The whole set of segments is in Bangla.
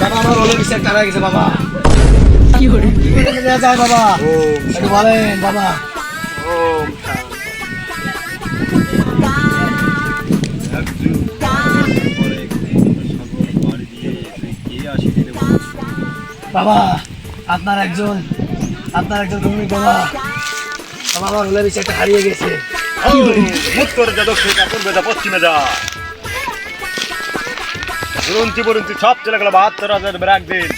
বাবা আমার হলে বিষয় টাকা গেছে বাবা। কি করে যায় বাবা? একটু বলেন বাবা। বাবা আপনার একজন তুমি বাবা বাবা আমার হলে বিষয়টা হারিয়ে গেছে। উত্তরে যা দক্ষিণে যা পূর্বে যা পশ্চিমে যা বুরুঞ্চি সব চলে গেল ৭২,০০০ ব্র্যাক দিন।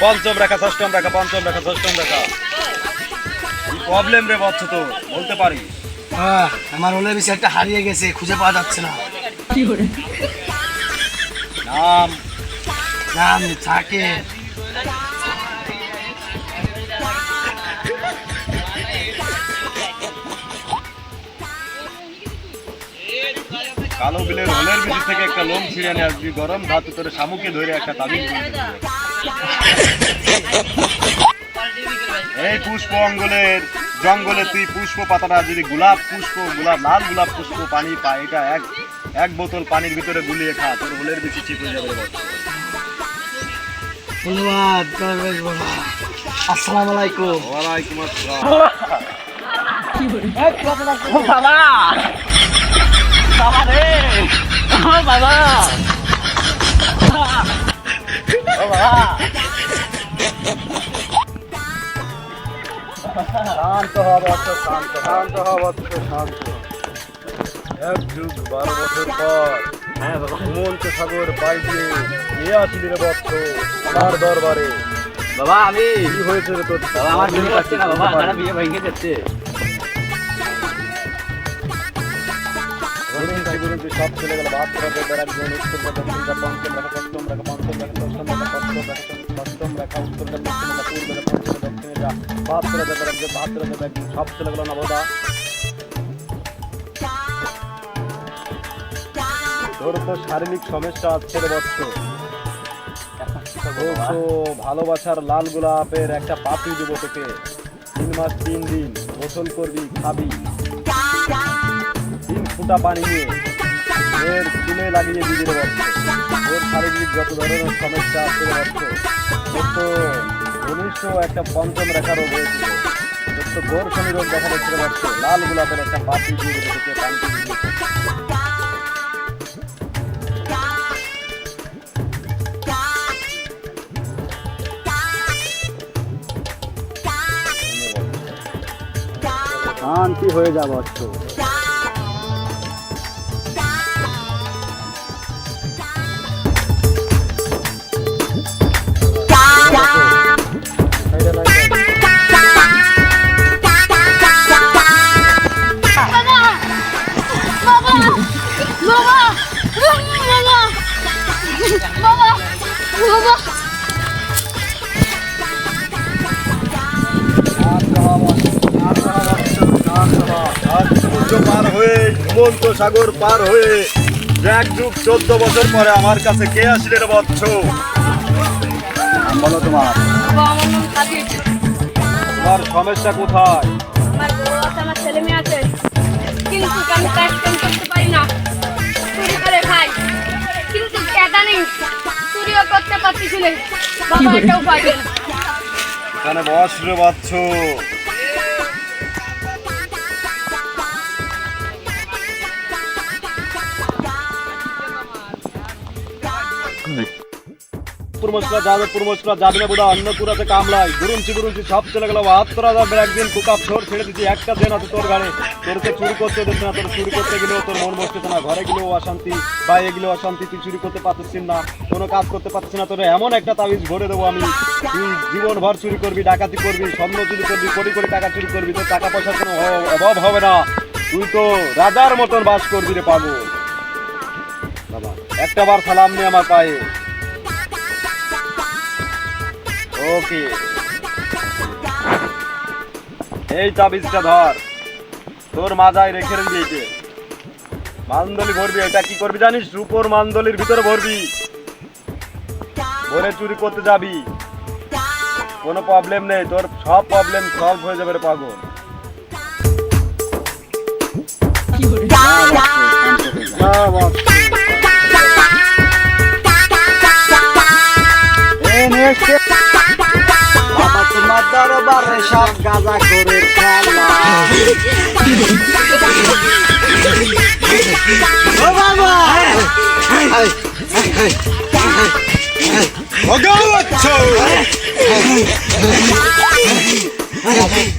পঞ্চম রেখা ষষ্ঠম রেখা পঞ্চম রেখা ষষ্ঠম রেখা কি প্রবলেম রে বচ্চ তো বলতে পারি? আমার হলে বিষয়টা হারিয়ে গেছে, খুঁজে পাওয়া যাচ্ছে না। কি করে নাম নাম থাকে কালো বিলের হলের ভিতর থেকে একটা লোম ছিঁড়ে নিয়ে আসবি, গরম ধাতু করে শামুকে ধরে একটা তাবিজ করে দেবে। এই পুষ্প অঙ্গলের জঙ্গলে তুই পুষ্প পাতাটা যদি গোলাপ লাল গোলাপ পুষ্প পানি পায়, এটা এক বোতল পানির ভিতরে গুলিয়ে খা, তোর হলের বেশি ঠিক হয়ে যাবে। ধন্যবাদ বাবা। আসসালামু আলাইকুম। ওয়ালাইকুম আসসালাম। বাবা বাবা রে বাবা শান্ত হওয়া শান্ত হওয়া শান্ত। এক যুগ ১২ বছর পর ঘুমন্ত সাগর পাই দিয়ে নিয়ে আসলি রে বৎস আমার দরবারে। বাবা আমি কি হয়েছে রে তোর? বাবা আমার বিয়ে করছে না বাবা, আমার বিয়ে ভেঙে যাচ্ছে। সব চলে গেল ৭২,০০০ ব্র্যাক দিন। উত্তর রেখা দক্ষিণ রেখা পঞ্চম রেখা ষষ্ঠম রেখা পঞ্চম রেখা ষষ্ঠম রেখা ষষ্ঠম রেখা ষষ্ঠম রেখা উত্তর রেখা দক্ষিণ রেখা পূর্ব রেখা পশ্চিম রেখা দক্ষিণে যা ৭২,০০০ ব্র্যাক দিন। ৭২,০০০ ব্র্যাক দিন সব চলে গেল নবদা। তোর তো শারীরিক সমস্যা আছে রে বৎস। ভালোবাসার লাল গোলাপের একটা পাতি দেবো তোকে। ৩ মাস ৩ দিন গোসল করবি, খাবি ৩ ফুটা পানি নিয়ে এর চুলে লাগিয়ে দিবি রে বৎস। ওর শারীরিক যত ধরনের সমস্যা আছে রে বৎস, ওর তো ঘনিষ্ঠ একটা পঞ্চম রেখা রোগ হয়েছিল, ওর তো গোরশনি রোগ দেখা যাচ্ছে রে বৎস। লাল গোলাপের একটা পাতি দিয়ে দেবো তোকে, পানিতে দিয়ে। শান্তি হয়ে যাবো একটু। পার হয়ে ঘুমন্ত সাগর পার হয়ে এক যুগ ১৪ বছর পরে আমার কাছে কে আসলে রে বৎস? বলো তোমার সমস্যা কোথায়? আমার ছেলে মেয়ে আছে, কিন্তু আমি কাজ করতে পারি না, চুরি করে খাই, কিন্তু টাকা নেই, চুরিও করতে পারতেছি না। বাবা একটা উপায় দেন। এখানে বস রে বৎস। যাবে বুড়া অন্নপুরাতে কামলাই গুরুঞ্চি সব চলে গেল ৭২,০০০ একদিন কুকাপ ছোট ছেড়ে দিচ্ছি। একটা দিন আছে তোর গাড়ি, তোর তো চুরি করতে দিচ্ছে না। তোর চুরি করতে গেলেও তোর মন বসতেছে না, ঘরে গেলেও অশান্তি, বাইরে গেলেও অশান্তি, তুই চুরি করতে পারছিস না, কোনো কাজ করতে পারছিস না। তোর এমন একটা তাবিজ ভরে দেবো আমি, তুই জীবন ভর চুরি করবি, ডাকাতি করবি, স্বর্ণ চুরি করবি, কোটি কোটি টাকা চুরি করবি, তোর টাকা পয়সার কোনো অভাব হবে না, তুই তো রাজার মতন বাস করবি রে পাগল। বাবা একটা বার সালাম নে আমার পায়ে। ওকে এই তাবিজটা ধর, তোর মাথায় রেখে দিয়েছে। মানদলি ভরবি, এটা কি করবি জানিস? রূপোর মানদলির ভিতরে ভরবি, ভরে চুরি করতে যাবি, কোনো প্রবলেম নেই, তোর সব প্রবলেম সলভ হয়ে যাবে রে পাগল। গাঁজা করে খেলা। ও বাবা ভগবান